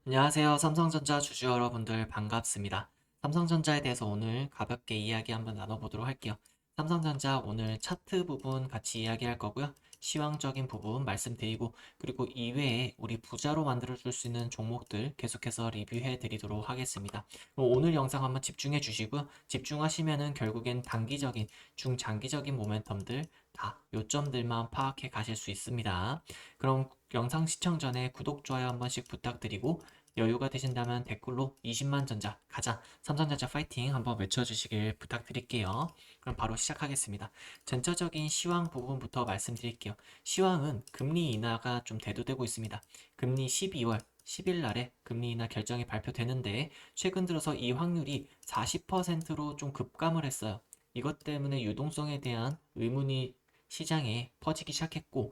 안녕하세요. 삼성전자 주주 여러분들 반갑습니다. 삼성전자에 대해서 오늘 가볍게 이야기 한번 나눠보도록 할게요. 삼성전자 오늘 차트 부분 같이 이야기할 거고요. 시황적인 부분 말씀드리고 그리고 이외에 우리 부자로 만들어줄 수 있는 종목들 계속해서 리뷰해 드리도록 하겠습니다. 그럼 오늘 영상 한번 집중해 주시고요. 집중하시면은 결국엔 단기적인, 중장기적인 모멘텀들 다 요점들만 파악해 가실 수 있습니다. 그럼 영상 시청 전에 구독, 좋아요 한 번씩 부탁드리고 여유가 되신다면 댓글로 20만 전자 가자 삼성전자 파이팅 한번 외쳐주시길 부탁드릴게요. 그럼 바로 시작하겠습니다. 전체적인 시황 부분부터 말씀드릴게요. 시황은 금리 인하가 좀 대두되고 있습니다. 금리 12월 10일 날에 금리 인하 결정이 발표되는데 최근 들어서 이 확률이 40%로 좀 급감을 했어요. 이것 때문에 유동성에 대한 의문이 시장에 퍼지기 시작했고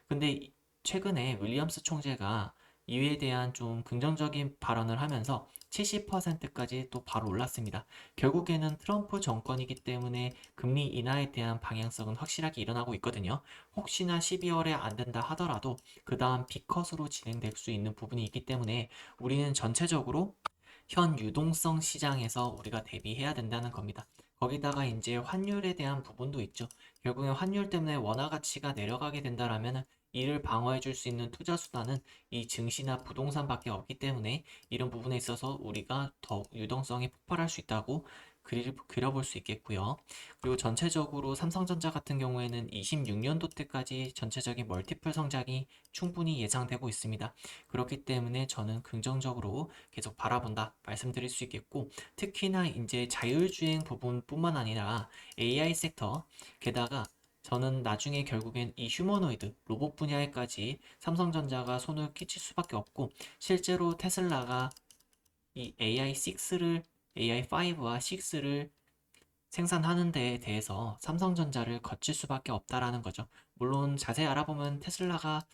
근데 최근에 윌리엄스 총재가 이에 대한 좀 긍정적인 발언을 하면서 70%까지 또 바로 올랐습니다. 결국에는 트럼프 정권이기 때문에 금리 인하에 대한 방향성은 확실하게 일어나고 있거든요. 혹시나 12월에 안 된다 하더라도 그 다음 B컷으로 진행될 수 있는 부분이 있기 때문에 우리는 전체적으로 현 유동성 시장에서 우리가 대비해야 된다는 겁니다. 거기다가 이제 환율에 대한 부분도 있죠. 결국엔 환율 때문에 원화 가치가 내려가게 된다라면 이를 방어해 줄 수 있는 투자 수단은 이 증시나 부동산밖에 없기 때문에 이런 부분에 있어서 우리가 더 유동성이 폭발할 수 있다고 그려볼 수 있겠고요. 그리고 전체적으로 삼성전자 같은 경우에는 26년도 때까지 전체적인 멀티플 성장이 충분히 예상되고 있습니다. 그렇기 때문에 저는 긍정적으로 계속 바라본다 말씀드릴 수 있겠고 특히나 이제 자율주행 부분뿐만 아니라 AI 섹터 게다가 저는 나중에 결국엔 이 휴머노이드 로봇 분야에까지 삼성전자가 손을 끼칠 수밖에 없고 실제로 테슬라가 이 AI6를 AI5와 6를 생산하는 데에 대해서 삼성전자를 거칠 수밖에 없다라는 거죠. 물론 자세히 알아보면 테슬라가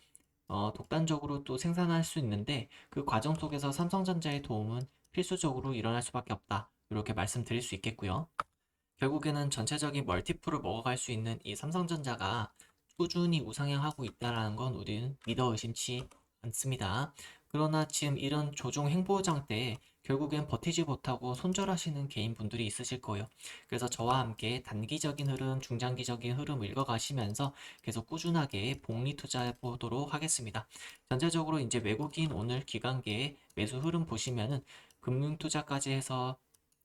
독단적으로 또 생산할 수 있는데 그 과정 속에서 삼성전자의 도움은 필수적으로 일어날 수밖에 없다. 이렇게 말씀드릴 수 있겠고요. 결국에는 전체적인 멀티플을 먹어갈 수 있는 이 삼성전자가 꾸준히 우상향하고 있다는 건 우리는 믿어 의심치 않습니다. 그러나 지금 이런 조종 행보장 때 결국엔 버티지 못하고 손절하시는 개인분들이 있으실 거예요. 그래서 저와 함께 단기적인 흐름, 중장기적인 흐름 읽어가시면서 계속 꾸준하게 복리 투자해 보도록 하겠습니다. 전체적으로 이제 외국인 오늘 기관계의 매수 흐름 보시면은 금융투자까지 해서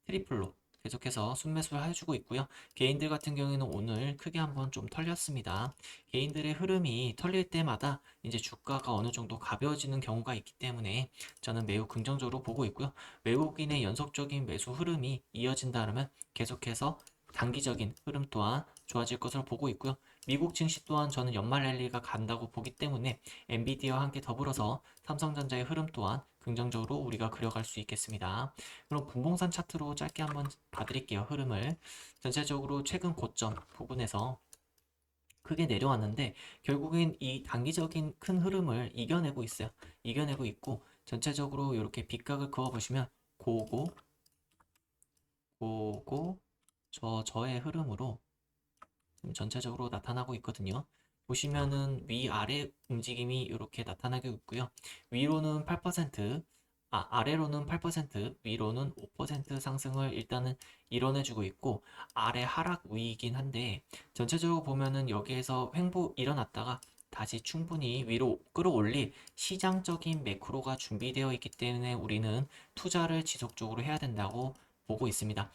트리플로 계속해서 순매수를 해주고 있고요. 개인들 같은 경우에는 오늘 크게 한번 좀 털렸습니다. 개인들의 흐름이 털릴 때마다 이제 주가가 어느 정도 가벼워지는 경우가 있기 때문에 저는 매우 긍정적으로 보고 있고요. 외국인의 연속적인 매수 흐름이 이어진다면 계속해서 단기적인 흐름 또한 좋아질 것으로 보고 있고요. 미국 증시 또한 저는 연말 랠리가 간다고 보기 때문에 엔비디아와 함께 더불어서 삼성전자의 흐름 또한 긍정적으로 우리가 그려갈 수 있겠습니다. 그럼 분봉산 차트로 짧게 한번 봐드릴게요. 흐름을. 전체적으로 최근 고점 부분에서 크게 내려왔는데 결국엔 이 단기적인 큰 흐름을 이겨내고 있어요. 이겨내고 있고 전체적으로 이렇게 빗각을 그어보시면 고고 고고 저의 흐름으로 전체적으로 나타나고 있거든요. 보시면은 위아래 움직임이 이렇게 나타나고 있고요. 위로는 8%, 아래로는 8%, 위로는 5% 상승을 일단은 이뤄내주고 있고, 아래 하락 위이긴 한데, 전체적으로 보면은 여기에서 횡보 일어났다가 다시 충분히 위로 끌어올릴 시장적인 매크로가 준비되어 있기 때문에 우리는 투자를 지속적으로 해야 된다고 보고 있습니다.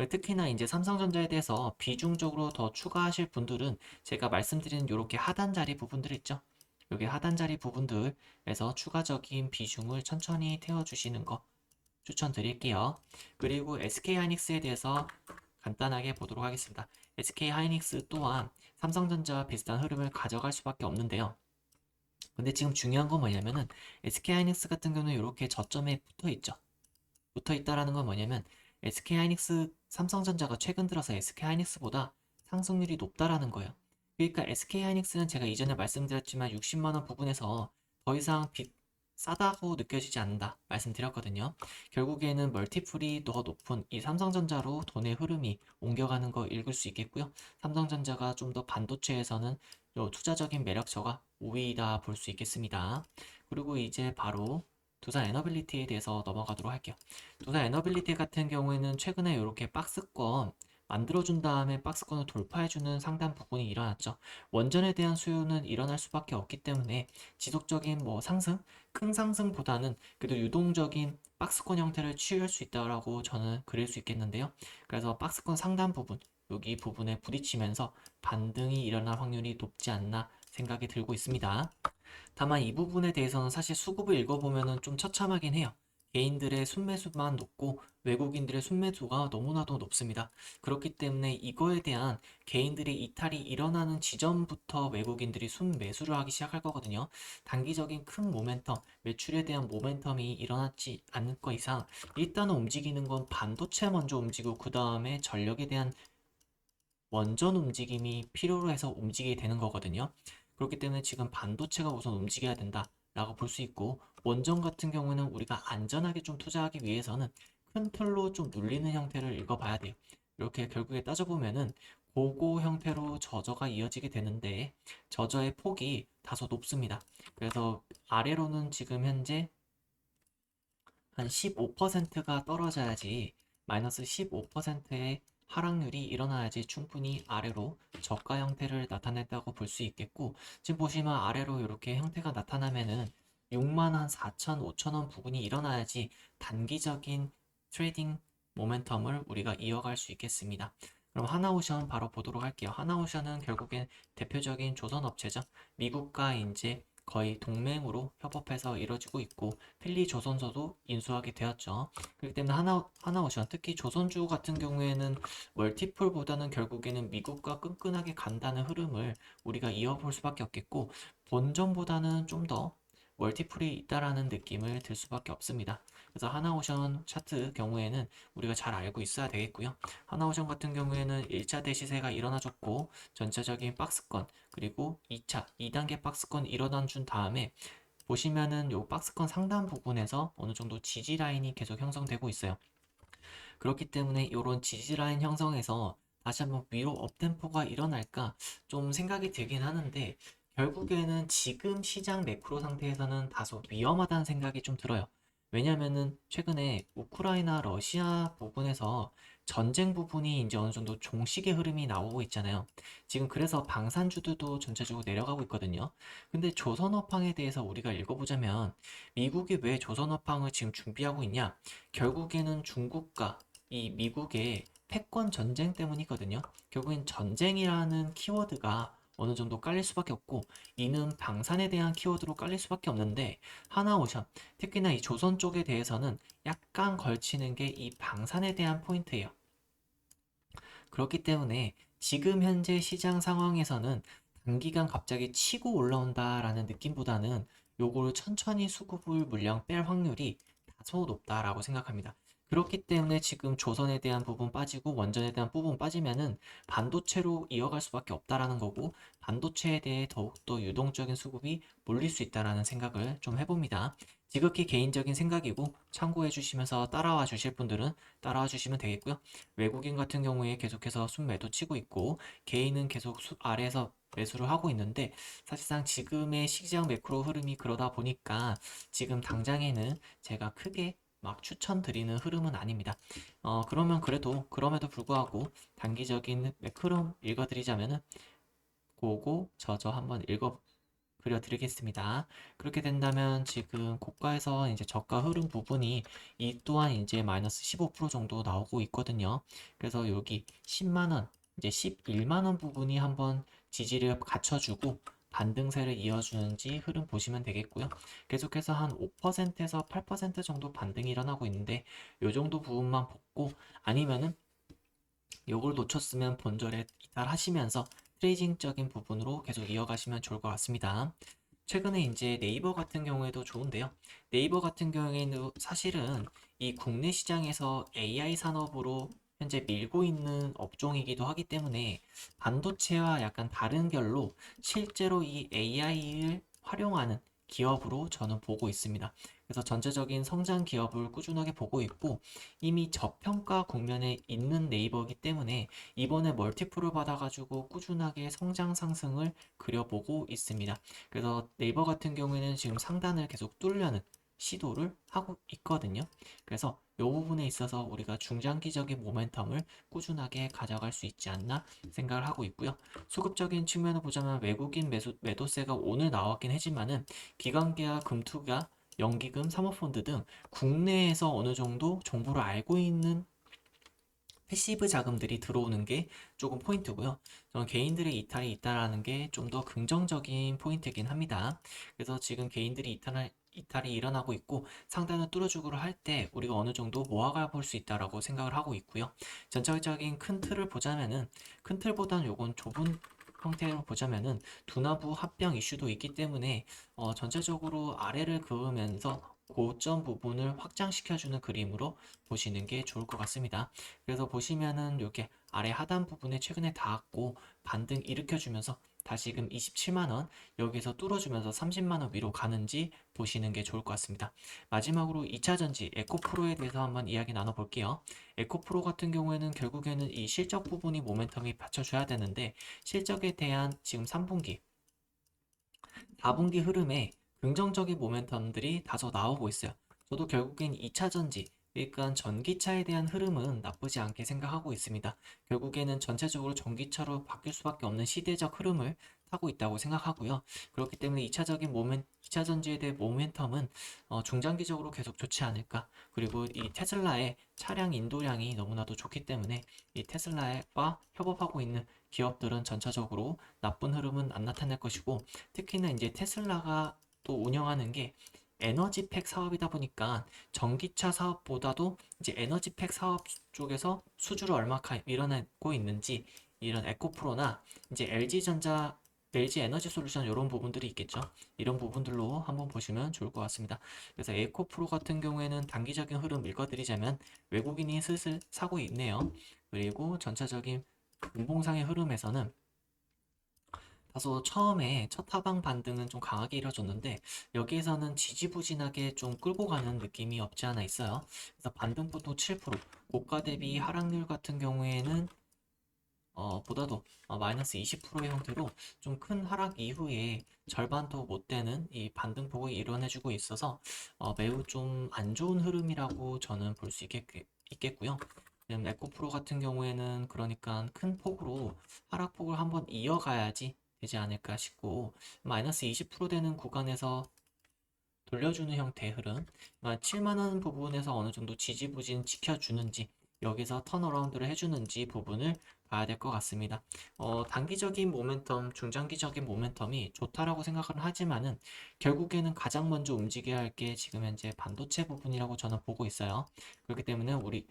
특히나 이제 삼성전자에 대해서 비중적으로 더 추가하실 분들은 제가 말씀드린 이렇게 하단 자리 부분들 있죠. 여기 하단 자리 부분들에서 추가적인 비중을 천천히 태워주시는 거 추천드릴게요. 그리고 SK하이닉스에 대해서 간단하게 보도록 하겠습니다. SK하이닉스 또한 삼성전자와 비슷한 흐름을 가져갈 수밖에 없는데요. 근데 지금 중요한 건 뭐냐면은 SK하이닉스 같은 경우는 이렇게 저점에 붙어 있죠. 붙어 있다라는 건 뭐냐면 SK하이닉스 삼성전자가 최근 들어서 SK하이닉스보다 상승률이 높다라는 거예요. 그러니까 SK하이닉스는 제가 이전에 말씀드렸지만 60만 원 부분에서 더 이상 싸다고 느껴지지 않는다 말씀드렸거든요. 결국에는 멀티플이 더 높은 이 삼성전자로 돈의 흐름이 옮겨가는 거 읽을 수 있겠고요. 삼성전자가 좀 더 반도체에서는 투자적인 매력처가 우위이다 볼 수 있겠습니다. 그리고 이제 바로 두산 에너빌리티에 대해서 넘어가도록 할게요. 두산 에너빌리티 같은 경우에는 최근에 이렇게 박스권 만들어준 다음에 박스권을 돌파해주는 상단 부분이 일어났죠. 원전에 대한 수요는 일어날 수밖에 없기 때문에 지속적인 뭐 상승, 큰 상승보다는 그래도 유동적인 박스권 형태를 취할 수 있다라고 저는 그릴 수 있겠는데요. 그래서 박스권 상단 부분, 여기 부분에 부딪히면서 반등이 일어날 확률이 높지 않나 생각이 들고 있습니다. 다만 이 부분에 대해서는 사실 수급을 읽어보면 좀 처참하긴 해요. 개인들의 순매수만 높고 외국인들의 순매수가 너무나도 높습니다. 그렇기 때문에 이거에 대한 개인들의 이탈이 일어나는 지점부터 외국인들이 순매수를 하기 시작할 거거든요. 단기적인 큰 모멘텀, 매출에 대한 모멘텀이 일어나지 않을 거 이상 일단은 움직이는 건 반도체 먼저 움직이고 그 다음에 전력에 대한 원전 움직임이 필요로 해서 움직이게 되는 거거든요. 그렇기 때문에 지금 반도체가 우선 움직여야 된다라고 볼 수 있고, 원전 같은 경우는 우리가 안전하게 좀 투자하기 위해서는 큰 틀로 좀 눌리는 형태를 읽어봐야 돼요. 이렇게 결국에 따져보면은 고고 형태로 저저가 이어지게 되는데 저저의 폭이 다소 높습니다. 그래서 아래로는 지금 현재 한 15%가 떨어져야지 마이너스 15%의 하락률이 일어나야지 충분히 아래로 저가 형태를 나타냈다고 볼 수 있겠고, 지금 보시면 아래로 이렇게 형태가 나타나면은 6만 한 4천, 5천 원 부분이 일어나야지 단기적인 트레이딩 모멘텀을 우리가 이어갈 수 있겠습니다. 그럼 하나오션 바로 보도록 할게요. 하나오션은 결국엔 대표적인 조선업체죠. 미국과 이제 거의 동맹으로 협업해서 이루어지고 있고 필리조선소도 인수하게 되었죠. 그렇기 때문에 하나오션, 특히 조선주 같은 경우에는 멀티플보다는 결국에는 미국과 끈끈하게 간다는 흐름을 우리가 이어볼 수밖에 없겠고 본전보다는 좀 더 멀티플이 있다라는 느낌을 들 수밖에 없습니다. 그래서 하나오션 차트 경우에는 우리가 잘 알고 있어야 되겠고요. 하나오션 같은 경우에는 1차 대시세가 일어나줬고 전체적인 박스권 그리고 2차, 2단계 박스권 일어난 준 다음에 보시면은 요 박스권 상단 부분에서 어느 정도 지지 라인이 계속 형성되고 있어요. 그렇기 때문에 이런 지지 라인 형성에서 다시 한번 위로 업템포가 일어날까 좀 생각이 들긴 하는데 결국에는 지금 시장 매크로 상태에서는 다소 위험하다는 생각이 좀 들어요. 왜냐면은 최근에 우크라이나 러시아 부분에서 전쟁 부분이 이제 어느 정도 종식의 흐름이 나오고 있잖아요. 지금 그래서 방산주들도 전체적으로 내려가고 있거든요. 근데 조선업황에 대해서 우리가 읽어보자면 미국이 왜 조선업황을 지금 준비하고 있냐? 결국에는 중국과 이 미국의 패권 전쟁 때문이거든요. 결국엔 전쟁이라는 키워드가 어느 정도 깔릴 수밖에 없고 이는 방산에 대한 키워드로 깔릴 수밖에 없는데 하나오션 특히나 이 조선 쪽에 대해서는 약간 걸치는 게 이 방산에 대한 포인트예요. 그렇기 때문에 지금 현재 시장 상황에서는 단기간 갑자기 치고 올라온다라는 느낌보다는 요거를 천천히 수급을 물량 뺄 확률이 다소 높다라고 생각합니다. 그렇기 때문에 지금 조선에 대한 부분 빠지고 원전에 대한 부분 빠지면은 반도체로 이어갈 수밖에 없다라는 거고 반도체에 대해 더욱더 유동적인 수급이 몰릴 수 있다라는 생각을 좀 해봅니다. 지극히 개인적인 생각이고 참고해 주시면서 따라와 주실 분들은 따라와 주시면 되겠고요. 외국인 같은 경우에 계속해서 순매도 치고 있고 개인은 계속 아래에서 매수를 하고 있는데 사실상 지금의 시장 매크로 흐름이 그러다 보니까 지금 당장에는 제가 크게 막 추천드리는 흐름은 아닙니다. 그러면 그럼에도 불구하고 단기적인 매크로 읽어드리자면은 고고 저저 한번 그려드리겠습니다. 그렇게 된다면 지금 고가에서 이제 저가 흐름 부분이 이 또한 이제 마이너스 15% 정도 나오고 있거든요. 그래서 여기 10만 원, 이제 11만 원 부분이 한번 지지를 갖춰주고 반등세를 이어주는지 흐름 보시면 되겠고요. 계속해서 한 5%에서 8% 정도 반등이 일어나고 있는데 이 정도 부분만 보고 아니면은 요걸 놓쳤으면 본절에 이탈하시면서 트레이딩적인 부분으로 계속 이어가시면 좋을 것 같습니다. 최근에 이제 네이버 같은 경우에도 좋은데요. 네이버 같은 경우에는 사실은 이 국내 시장에서 AI 산업으로 현재 밀고 있는 업종이기도 하기 때문에 반도체와 약간 다른 결로 실제로 이 AI를 활용하는 기업으로 저는 보고 있습니다. 그래서 전체적인 성장 기업을 꾸준하게 보고 있고 이미 저평가 국면에 있는 네이버이기 때문에 이번에 멀티플을 받아가지고 꾸준하게 성장 상승을 그려보고 있습니다. 그래서 네이버 같은 경우에는 지금 상단을 계속 뚫려는 시도를 하고 있거든요. 그래서 이 부분에 있어서 우리가 중장기적인 모멘텀을 꾸준하게 가져갈 수 있지 않나 생각을 하고 있고요. 수급적인 측면을 보자면 외국인 매도세가 오늘 나왔긴 하지만은 기관계와 금투가 연기금, 사모펀드 등 국내에서 어느 정도 정보를 알고 있는 패시브 자금들이 들어오는 게 조금 포인트고요. 저는 개인들의 이탈이 있다라는 게 좀 더 긍정적인 포인트이긴 합니다. 그래서 지금 개인들이 이탈이 일어나고 있고 상단을 뚫어주기로 할 때 우리가 어느 정도 모아가 볼 수 있다라고 생각을 하고 있고요. 전체적인 큰 틀을 보자면은 큰 틀보다는 요건 좁은 형태로 보자면은 두나부 합병 이슈도 있기 때문에 전체적으로 아래를 그으면서 고점 부분을 확장시켜주는 그림으로 보시는 게 좋을 것 같습니다. 그래서 보시면은 이렇게 아래 하단 부분에 최근에 닿았고 반등 일으켜주면서 다시금 27만원 여기서 뚫어주면서 30만원 위로 가는지 보시는 게 좋을 것 같습니다. 마지막으로 2차전지 에코프로에 대해서 한번 이야기 나눠볼게요. 에코프로 같은 경우에는 결국에는 이 실적 부분이 모멘텀이 받쳐줘야 되는데 실적에 대한 지금 3분기 4분기 흐름에 긍정적인 모멘텀들이 다소 나오고 있어요. 저도 결국엔 2차전지, 그러니까 전기차에 대한 흐름은 나쁘지 않게 생각하고 있습니다. 결국에는 전체적으로 전기차로 바뀔 수밖에 없는 시대적 흐름을 타고 있다고 생각하고요. 그렇기 때문에 2차전지에 대한 모멘텀은 중장기적으로 계속 좋지 않을까. 그리고 이 테슬라의 차량 인도량이 너무나도 좋기 때문에 이 테슬라와 협업하고 있는 기업들은 전체적으로 나쁜 흐름은 안 나타낼 것이고 특히나 이제 테슬라가 또 운영하는 게 에너지팩 사업이다 보니까 전기차 사업보다도 이제 에너지팩 사업 쪽에서 수주를 얼마큼 밀어내고 있는지 이런 에코프로나 이제 LG전자 LG 에너지 솔루션 이런 부분들이 있겠죠. 이런 부분들로 한번 보시면 좋을 것 같습니다. 그래서 에코프로 같은 경우에는 단기적인 흐름 읽어드리자면 외국인이 슬슬 사고 있네요. 그리고 전체적인 분봉상의 흐름에서는 다소 처음에 첫 하방 반등은 좀 강하게 이뤄졌는데 여기에서는 지지부진하게 좀 끌고 가는 느낌이 없지 않아 있어요. 그래서 반등폭도 7%, 고가 대비 하락률 같은 경우에는 보다도 마이너스 20%의 형태로 좀 큰 하락 이후에 절반도 못 되는 이 반등폭을 이뤄내주고 있어서 매우 좀 안 좋은 흐름이라고 저는 볼 수 있겠고요. 에코프로 같은 경우에는 그러니까 큰 폭으로 하락폭을 한번 이어가야지 되지 않을까 싶고 마이너스 20% 되는 구간에서 돌려주는 형태의 흐름, 그러니까 7만원 부분에서 어느 정도 지지부진 지켜주는지 여기서 턴어라운드를 해주는지 부분을 봐야 될 것 같습니다. 단기적인 모멘텀, 중장기적인 모멘텀이 좋다라고 생각을 하지만은 결국에는 가장 먼저 움직여야 할 게 지금 현재 반도체 부분이라고 저는 보고 있어요. 그렇기 때문에 우리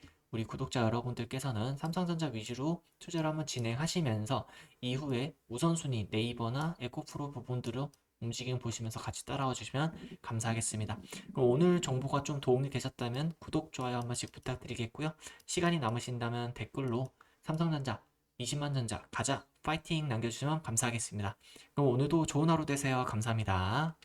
구독자 여러분들께서는 삼성전자 위주로 투자를 한번 진행하시면서 이후에 우선순위 네이버나 에코프로 부분들을 움직임 보시면서 같이 따라와 주시면 감사하겠습니다. 그럼 오늘 정보가 좀 도움이 되셨다면 구독, 좋아요 한 번씩 부탁드리겠고요. 시간이 남으신다면 댓글로 삼성전자 20만 전자 가자 파이팅 남겨주시면 감사하겠습니다. 그럼 오늘도 좋은 하루 되세요. 감사합니다.